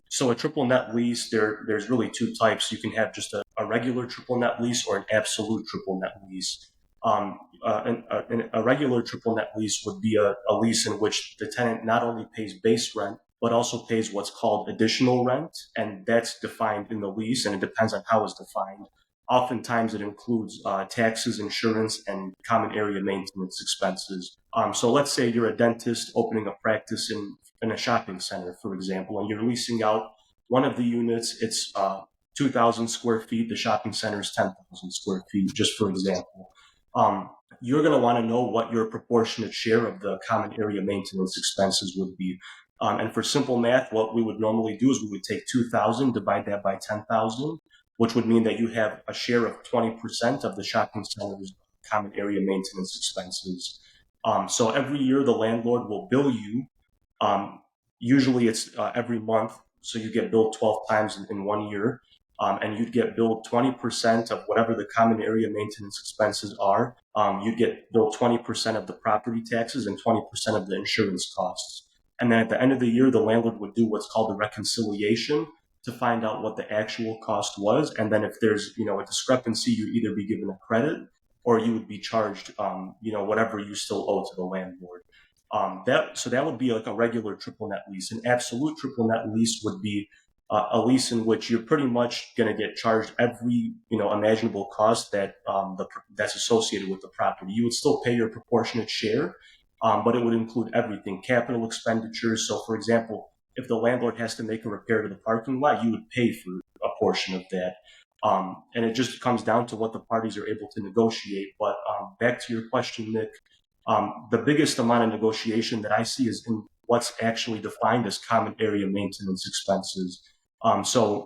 So a triple net lease, there's really two types. You can have just a regular triple net lease or an absolute triple net lease. A regular triple net lease would be a lease in which the tenant not only pays base rent, but also pays what's called additional rent. And that's defined in the lease, and it depends on how it's defined. Oftentimes it includes taxes, insurance, and common area maintenance expenses. So let's say you're a dentist opening a practice in a shopping center, for example, and you're leasing out one of the units. It's 2,000 square feet. The shopping center is 10,000 square feet, just for example. You're going to want to know what your proportionate share of the common area maintenance expenses would be. And for simple math, what we would normally do is we would take 2,000, divide that by 10,000, which would mean that you have a share of 20% of the shopping center's common area maintenance expenses. So every year the landlord will bill you. Usually it's every month, so you get billed 12 times in 1 year, and you'd get billed 20% of whatever the common area maintenance expenses are. You'd get billed 20% of the property taxes and 20% of the insurance costs. And then at the end of the year, the landlord would do what's called a reconciliation to find out what the actual cost was. And then if there's, a discrepancy, you'd either be given a credit or you would be charged, whatever you still owe to the landlord. That would be like a regular triple net lease. An absolute triple net lease would be a lease in which you're pretty much going to get charged every, imaginable cost that's associated with the property. You would still pay your proportionate share, but it would include everything, capital expenditures. So, for example, if the landlord has to make a repair to the parking lot, you would pay for a portion of that. And it just comes down to what the parties are able to negotiate. But back to your question, Nick, the biggest amount of negotiation that I see is in what's actually defined as common area maintenance expenses. So